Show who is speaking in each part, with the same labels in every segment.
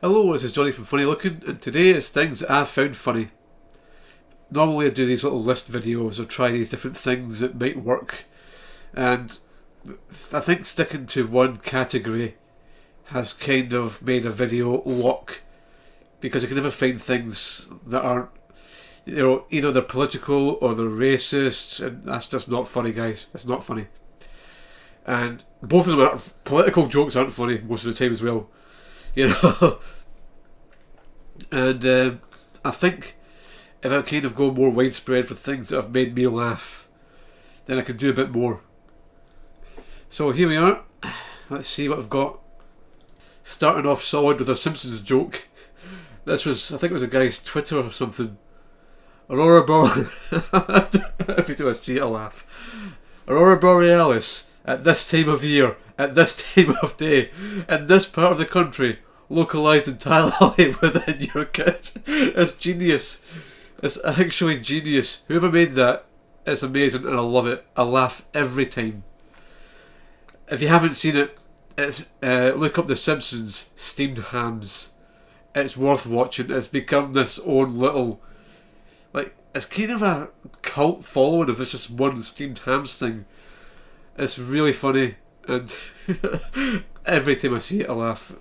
Speaker 1: Hello, this is Jonny from Funny Looking, and today it's things that I've found funny. Normally I do these little list videos or try these different things that might work, and I think sticking to one category has kind of made a video lock, because I can never find things that aren't, either they're political or they're racist, and that's just not funny, guys. It's not funny. And both of them are political jokes aren't funny most of the time as well, you know. And I think if I kind of go more widespread for things that have made me laugh, then I can do a bit more. So here we are. Let's see what I've got. Starting off solid with a Simpsons joke. This was, I think it was a guy's Twitter or something. Aurora Borealis. If you do a cheat, I'll laugh. Aurora Borealis, at this time of year, at this time of day, in this part of the country, localised entirely within your kitchen. It's genius. It's actually genius. Whoever made that, it's amazing and I love it. I laugh every time. If you haven't seen it, it's look up The Simpsons Steamed Hams. It's worth watching. It's become this own little, it's kind of a cult following of this just one steamed hams thing. It's really funny, and every time I see it I laugh.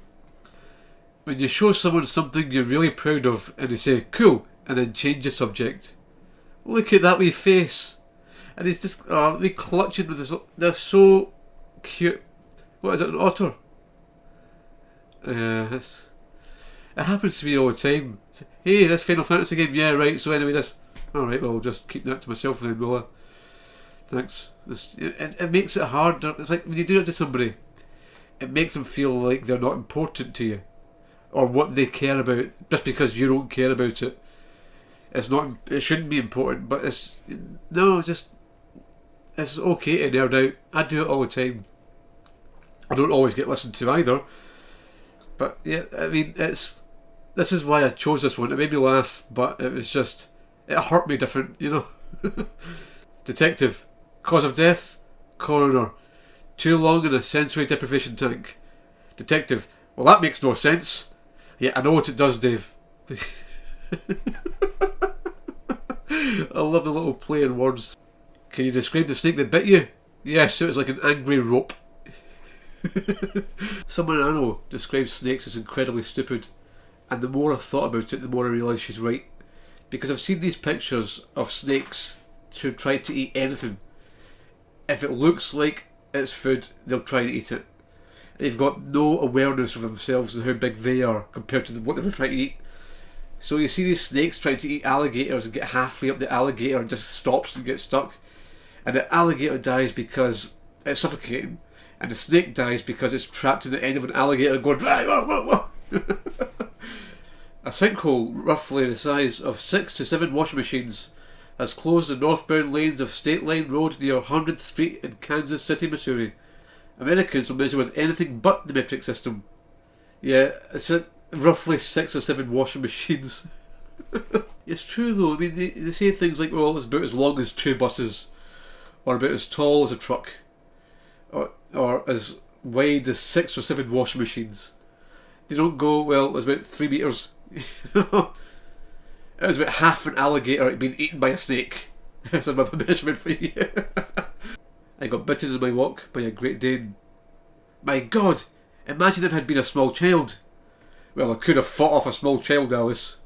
Speaker 1: When you show someone something you're really proud of and they say, cool, and then change the subject. Look at that wee face. And he's just, they clutching with this, they're so cute. What is it, an otter? It happens to me all the time. Hey, this Final Fantasy game, yeah, right, so anyway this. Alright, well, I'll just keep that to myself then, will I? Thanks. It makes it hard. It's like when you do it to somebody, it makes them feel like they're not important to you, or what they care about, just because you don't care about it. It's not. It shouldn't be important, but it's it's okay to nerd out. I do it all the time. I don't always get listened to either, but yeah, I mean, this is why I chose this one. It made me laugh, but it hurt me different, you know. Detective, cause of death, coroner, too long in a sensory deprivation tank. Detective, well that makes no sense. Yeah, I know what it does, Dave. I love the little play in words. Can you describe the snake that bit you? Yes, it was like an angry rope. Someone I know describes snakes as incredibly stupid, and the more I've thought about it, the more I realise she's right. Because I've seen these pictures of snakes who try to eat anything. If it looks like it's food, they'll try and eat it. They've got no awareness of themselves and how big they are compared to what they were trying to eat. So you see these snakes trying to eat alligators and get halfway up the alligator and just stops and gets stuck. And the alligator dies because it's suffocating. And the snake dies because it's trapped in the end of an alligator going, whoa, whoa, whoa. A sinkhole, roughly the size of 6 to 7 washing machines, has closed the northbound lanes of State Line Road near 100th Street in Kansas City, Missouri. Americans will measure with anything but the metric system. Yeah, it's roughly 6 or 7 washing machines. It's true though, I mean, they say things like, well, it's about as long as 2 buses, or about as tall as a truck, or as wide as 6 or 7 washing machines. They don't go, well, it's about 3 metres. It was about half an alligator being eaten by a snake. That's another measurement for you. I got bitten in my walk by a Great Dane. My God! Imagine if I had been a small child. Well, I could have fought off a small child, Alice.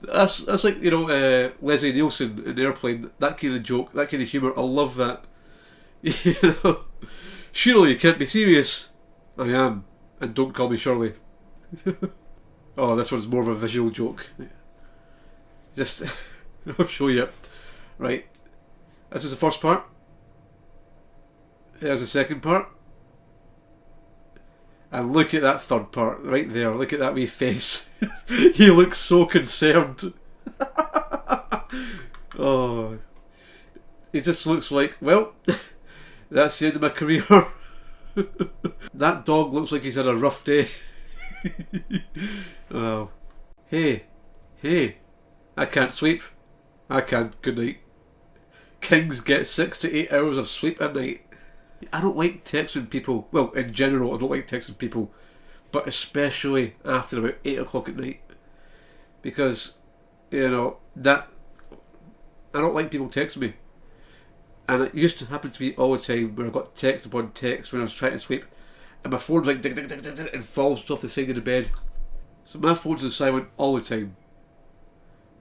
Speaker 1: That's like, Leslie Nielsen in Airplane. That kind of joke, that kind of humour. I love that. You know, surely you can't be serious. I am, and don't call me Shirley. Oh, this one's more of a visual joke. Just, I'll show you. Right, this is the first part. Here's the second part. And look at that third part, right there. Look at that wee face. He looks so concerned. Oh, he just looks like, well, that's the end of my career. That dog looks like he's had a rough day. Oh. Hey, I can't sleep. I can't. Good night. Kings get 6 to 8 hours of sleep a night. I don't like texting people. Well, in general, I don't like texting people, but especially after about 8 o'clock at night, because that I don't like people texting me, and it used to happen to me all the time where I got text upon text when I was trying to sleep, and my phone's like dig, dig, dig, dig, dig, and falls off the side of the bed. So my phone's on silent all the time.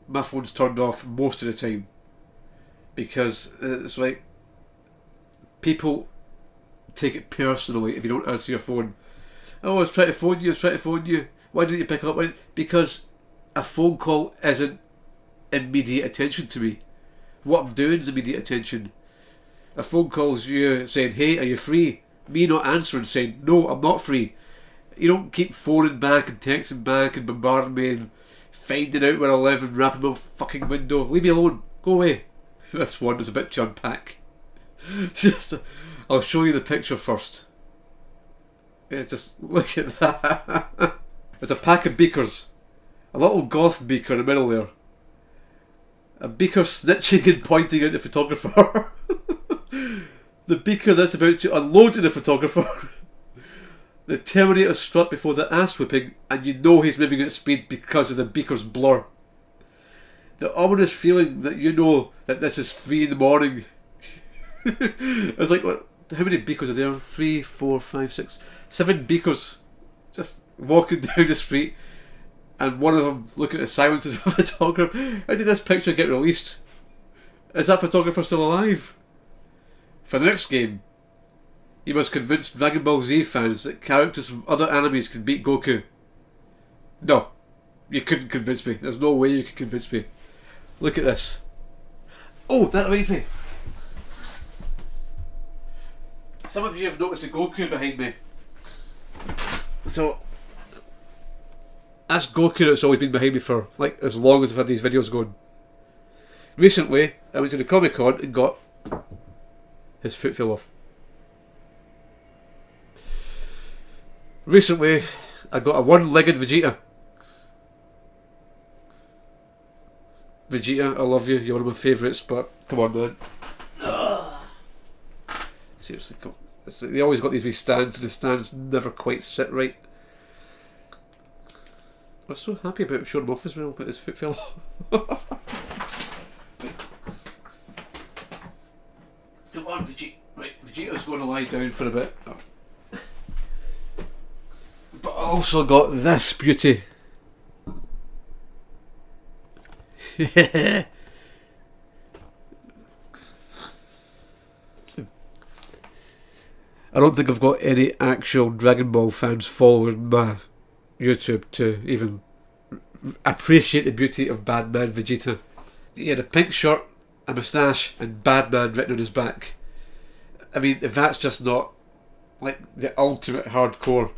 Speaker 1: My phone's turned off most of the time, because it's like people take it personally if you don't answer your phone. Oh, I was trying to phone you, Why didn't you pick up? Because a phone call isn't immediate attention to me. What I'm doing is immediate attention. A phone call's you saying, hey, are you free? Me not answering, saying, no, I'm not free. You don't keep phoning back and texting back and bombarding me and finding out where I live and rapping my fucking window. Leave me alone. Go away. This one is a bit to unpack. I'll show you the picture first. Yeah, just look at that. There's a pack of beakers. A little goth beaker in the middle there. A beaker snitching and pointing at the photographer. The beaker that's about to unload to the photographer. The Terminator strut before the ass whipping, and you know he's moving at speed because of the beaker's blur. The ominous feeling that you know that this is 3 in the morning. It's like, what? How many beakers are there? 3, 4, 5, 6, 7 beakers just walking down the street, and one of them looking at the silence of the photographer. How did this picture get released? Is that photographer still alive? For the next game, you must convince Dragon Ball Z fans that characters from other animes can beat Goku. No, you couldn't convince me. There's no way you could convince me. Look at this. Oh, that reminds me. Some of you have noticed the Goku behind me. So, that's Goku that's always been behind me for like as long as I've had these videos going. Recently, I went to the Comic Con and got his foot fell off. Recently, I got a one-legged Vegeta. Vegeta, I love you. You're one of my favourites, but come on, man. Seriously, come. They always got these wee stands, and the stands never quite sit right. I was so happy about showing him off as well, but his foot fell off. Come on, Vegeta. Right, Vegeta's going to lie down for a bit. Oh. But I also got this beauty. I don't think I've got any actual Dragon Ball fans following my YouTube to even appreciate the beauty of Bad Man Vegeta. He had a pink shirt, a moustache, and Bad Man written on his back. I mean, if that's just not like the ultimate hardcore,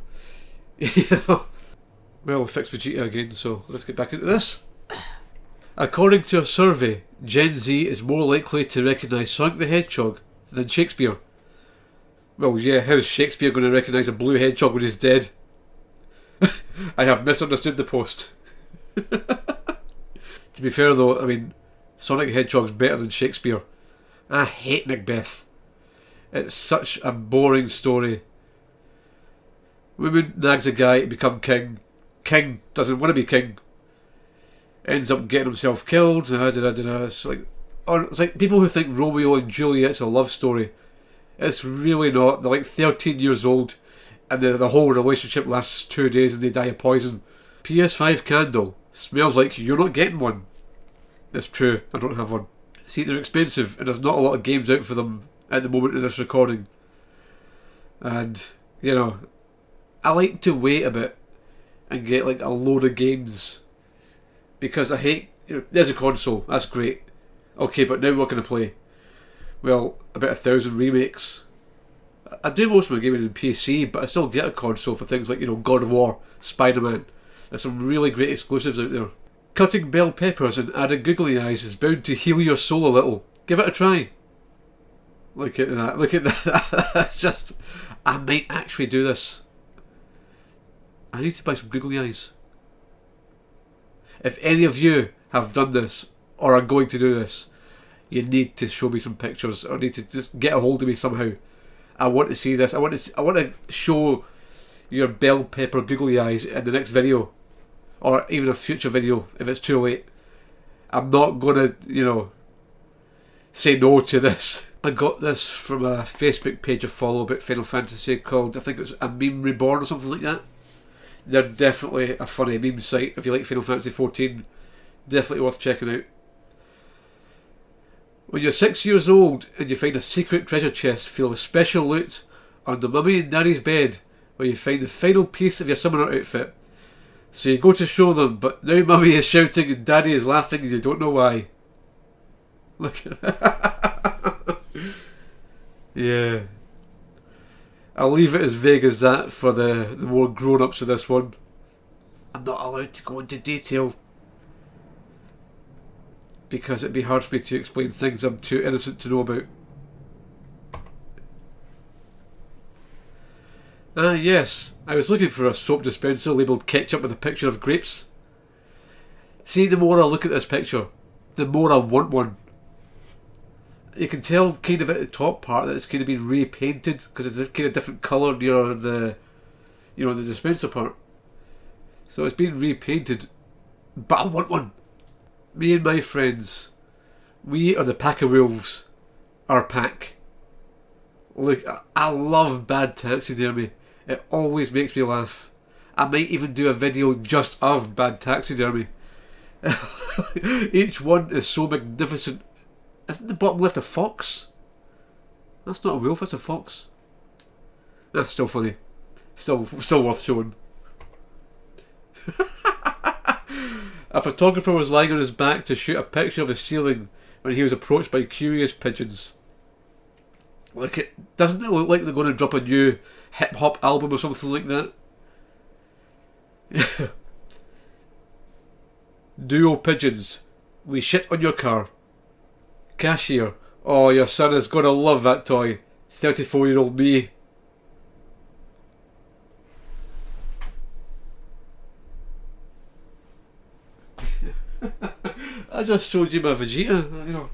Speaker 1: you know. Well, we fixed Vegeta again, so let's get back into this. According to a survey, Gen Z is more likely to recognise Sonic the Hedgehog than Shakespeare. Well, yeah, how's Shakespeare going to recognise a blue hedgehog when he's dead? I have misunderstood the post. To be fair though, I mean, Sonic the Hedgehog's better than Shakespeare. I hate Macbeth. It's such a boring story. Woman nags a guy to become king. King doesn't want to be king. Ends up getting himself killed. It's like people who think Romeo and Juliet's a love story. It's really not. They're like 13 years old and the whole relationship lasts 2 days and they die of poison. PS5 candle. Smells like you're not getting one. It's true, I don't have one. See, they're expensive and there's not a lot of games out for them at the moment of this recording. And, you know, I like to wait a bit and get like a load of games. Because I hate, there's a console, that's great. Okay, but now what can I play? Well, about 1,000 remakes. I do most of my gaming in PC, but I still get a console for things like, God of War, Spider-Man. There's some really great exclusives out there. Cutting bell peppers and adding googly eyes is bound to heal your soul a little. Give it a try. Look at that, look at that. That's just, I might actually do this. I need to buy some googly eyes. If any of you have done this, or are going to do this, you need to show me some pictures, or need to just get a hold of me somehow. I want to see this. I want to show your bell pepper googly eyes in the next video, or even a future video if it's too late. I'm not gonna, you know, say no to this. I got this from a Facebook page I follow about Final Fantasy called, I think it's A Meme Reborn or something like that. They're definitely a funny meme site. If you like Final Fantasy 14, definitely worth checking out. When you're 6 years old and you find a secret treasure chest full of special loot on the Mummy and Daddy's bed, where you find the final piece of your summoner outfit. So you go to show them, but now Mummy is shouting and Daddy is laughing and you don't know why. Look at that. Yeah. I'll leave it as vague as that for the more grown-ups of this one. I'm not allowed to go into detail because it'd be hard for me to explain things I'm too innocent to know about. Ah yes, I was looking for a soap dispenser labelled ketchup with a picture of grapes. See, the more I look at this picture, the more I want one. You can tell kind of at the top part that it's kind of been repainted because it's a kind of different colour near the, you know, the dispenser part. So it's been repainted, but I want one. Me and my friends, we are the pack of wolves. Our pack. Look, I love bad taxidermy. It always makes me laugh. I might even do a video just of bad taxidermy. Each one is so magnificent. Isn't the bottom left a fox? That's not a wolf, that's a fox. That's still funny. Still worth showing. A photographer was lying on his back to shoot a picture of the ceiling when he was approached by curious pigeons. Like, doesn't it look like they're going to drop a new hip hop album or something like that? Duo pigeons. We shit on your car. Cashier. Oh, your son is going to love that toy. 34-year-old me. I just showed you my Vegeta, you know.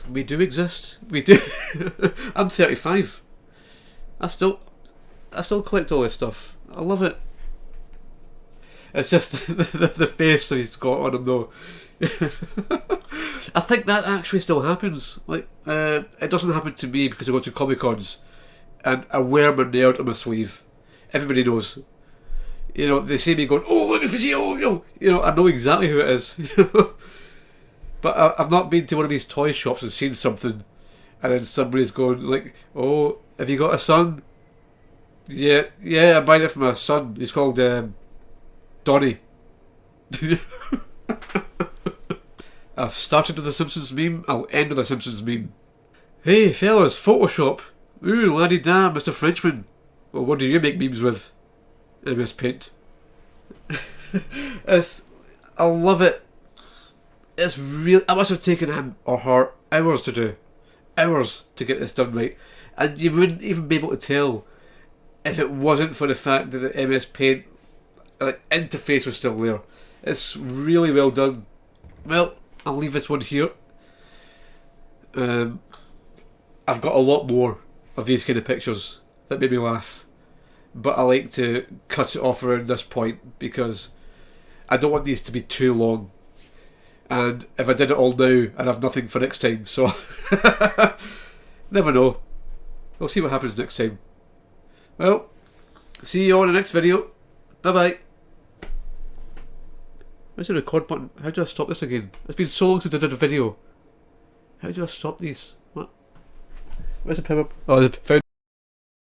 Speaker 1: We do exist. We do. I'm 35. I still collect all this stuff. I love it. It's just the face that he's got on him though. I think that actually still happens. Like, it doesn't happen to me because I go to Comic Cons and I wear my nerd on my sleeve. Everybody knows. You know, they see me going, oh look, it's Vegeta, oh, you know, I know exactly who it is. But I've not been to one of these toy shops and seen something and then somebody's going like, oh, have you got a son? Yeah, I'm buying it for my son. He's called Jonny. I've started with a Simpsons meme, I'll end with a Simpsons meme. Hey fellas, Photoshop. Ooh, la-di-da, Mr. Frenchman. Well, what do you make memes with? MS Paint. I love it. It's real. I must have taken him or her hours to do. Hours to get this done right. And you wouldn't even be able to tell if it wasn't for the fact that the MS Paint interface was still there. It's really well done. Well, I'll leave this one here. I've got a lot more of these kind of pictures that made me laugh. But I like to cut it off around this point because I don't want these to be too long. And if I did it all now, I'd have nothing for next time. So, never know. We'll see what happens next time. Well, see you all in the next video. Bye bye. Where's the record button? How do I stop this again? It's been so long since I did a video. How do I stop these? What? Where's the power? Oh, the